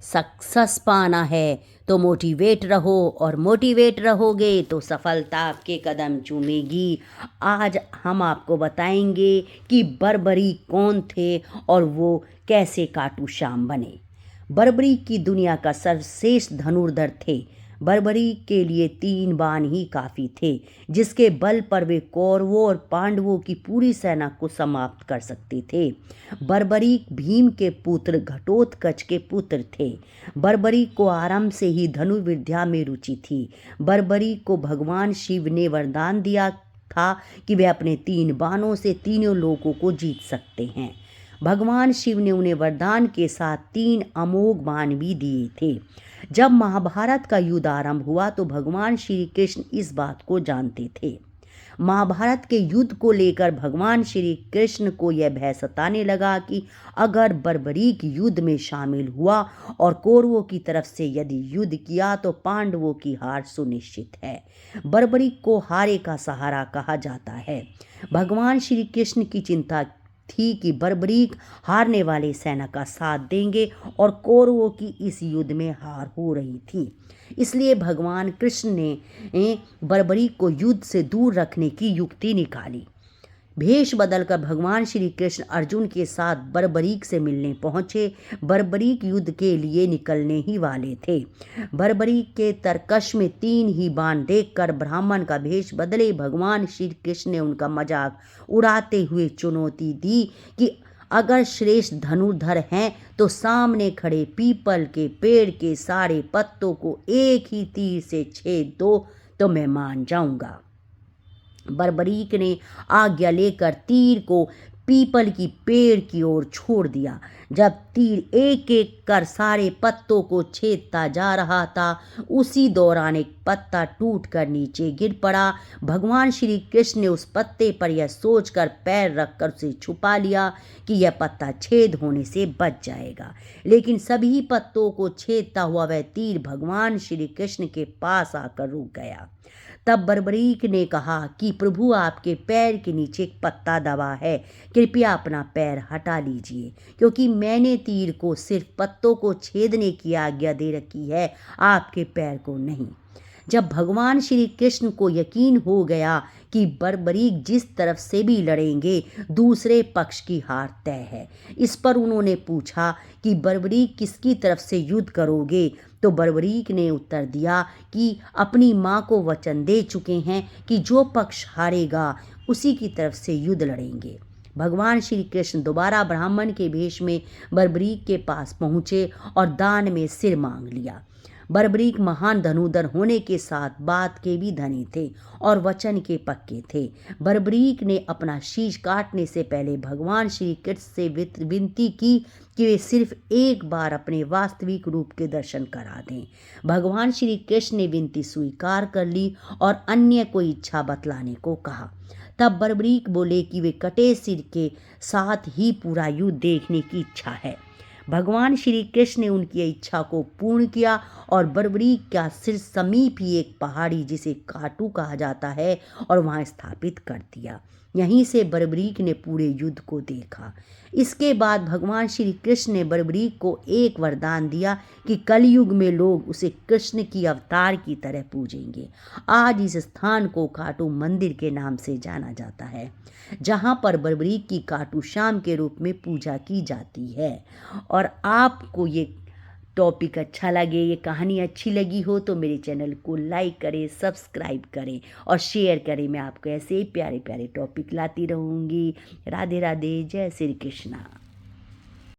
Success पाना है तो मोटिवेट रहो, और मोटिवेट रहोगे तो सफलता आपके कदम चूमेगी। आज हम आपको बताएंगे कि बर्बरीक कौन थे और वो कैसे खाटू श्याम बने। बर्बरीक की दुनिया का सर्वश्रेष्ठ धनुर्धर थे। बर्बरीक के लिए 3 बाण ही काफ़ी थे, जिसके बल पर वे कौरवों और पांडवों की पूरी सेना को समाप्त कर सकते थे। बर्बरीक भीम के पुत्र घटोत्कच के पुत्र थे। बर्बरीक को आरंभ से ही धनुर्विद्या में रुचि थी। बर्बरीक को भगवान शिव ने वरदान दिया था कि वे अपने 3 बाणों से तीनों लोगों को जीत सकते हैं। भगवान शिव ने उन्हें वरदान के साथ 3 अमोघ बाण भी दिए थे। जब महाभारत का युद्ध आरंभ हुआ तो भगवान श्री कृष्ण इस बात को जानते थे। महाभारत के युद्ध को लेकर भगवान श्री कृष्ण को यह भय सताने लगा कि अगर बर्बरीक युद्ध में शामिल हुआ और कौरवों की तरफ से यदि युद्ध किया तो पांडवों की हार सुनिश्चित है। बर्बरीक को हारे का सहारा कहा जाता है। भगवान श्री कृष्ण की चिंता थी कि बर्बरीक हारने वाले सेना का साथ देंगे और कौरवों की इस युद्ध में हार हो रही थी। इसलिए भगवान कृष्ण ने बर्बरीक को युद्ध से दूर रखने की युक्ति निकाली। भेष बदलकर भगवान श्री कृष्ण अर्जुन के साथ बर्बरीक से मिलने पहुंचे। बर्बरीक युद्ध के लिए निकलने ही वाले थे। बर्बरीक के तरकश में 3 ही बाण देखकर ब्राह्मण का भेष बदले भगवान श्री कृष्ण ने उनका मजाक उड़ाते हुए चुनौती दी कि अगर श्रेष्ठ धनुर्धर हैं तो सामने खड़े पीपल के पेड़ के सारे पत्तों को एक ही तीर से छेद दो तो मैं मान जाऊंगा। बर्बरीक ने आज्ञा लेकर तीर को पीपल की पेड़ की ओर छोड़ दिया। जब तीर एक एक कर सारे पत्तों को छेदता जा रहा था, उसी दौरान एक पत्ता टूटकर नीचे गिर पड़ा। भगवान श्री कृष्ण ने उस पत्ते पर यह सोचकर पैर रखकर उसे छुपा लिया कि यह पत्ता छेद होने से बच जाएगा, लेकिन सभी पत्तों को छेदता हुआ वह तीर भगवान श्री कृष्ण के पास आकर रुक गया। तब बर्बरीक ने कहा कि प्रभु, आपके पैर के नीचे एक पत्ता दबा है, कृपया अपना पैर हटा लीजिए, क्योंकि मैंने तीर को सिर्फ पत्तों को छेदने की आज्ञा दे रखी है, आपके पैर को नहीं। जब भगवान श्री कृष्ण को यकीन हो गया कि बर्बरीक जिस तरफ से भी लड़ेंगे दूसरे पक्ष की हार तय है, इस पर उन्होंने पूछा कि बर्बरीक किसकी तरफ से युद्ध करोगे। तो बर्बरीक ने उत्तर दिया कि अपनी माँ को वचन दे चुके हैं कि जो पक्ष हारेगा उसी की तरफ से युद्ध लड़ेंगे। भगवान श्री कृष्ण दोबारा ब्राह्मण के भेष में बर्बरीक के पास पहुँचे और दान में सिर मांग लिया। बर्बरीक महान धनुर्धर होने के साथ बात के भी धनी थे और वचन के पक्के थे। बर्बरीक ने अपना शीश काटने से पहले भगवान श्री कृष्ण से विनती की कि वे सिर्फ एक बार अपने वास्तविक रूप के दर्शन करा दें। भगवान श्री कृष्ण ने विनती स्वीकार कर ली और अन्य कोई इच्छा बतलाने को कहा। तब बर्बरीक बोले कि वे कटे सिर के साथ ही पूरा युद्ध देखने की इच्छा है। भगवान श्री कृष्ण ने उनकी इच्छा को पूर्ण किया और बर्बरीक का सिर समीप ही एक पहाड़ी जिसे खाटू कहा जाता है और वहां स्थापित कर दिया। यहीं से बर्बरीक ने पूरे युद्ध को देखा। इसके बाद भगवान श्री कृष्ण ने बर्बरीक को एक वरदान दिया कि कलयुग में लोग उसे कृष्ण की अवतार की तरह पूजेंगे। आज इस स्थान को खाटू मंदिर के नाम से जाना जाता है, जहाँ पर बर्बरीक की खाटू श्याम के रूप में पूजा की जाती है। और आपको ये टॉपिक अच्छा लगे, ये कहानी अच्छी लगी हो तो मेरे चैनल को लाइक करें, सब्सक्राइब करें और शेयर करें। मैं आपको ऐसे ही प्यारे प्यारे टॉपिक लाती रहूँगी। राधे राधे, जय श्री कृष्णा।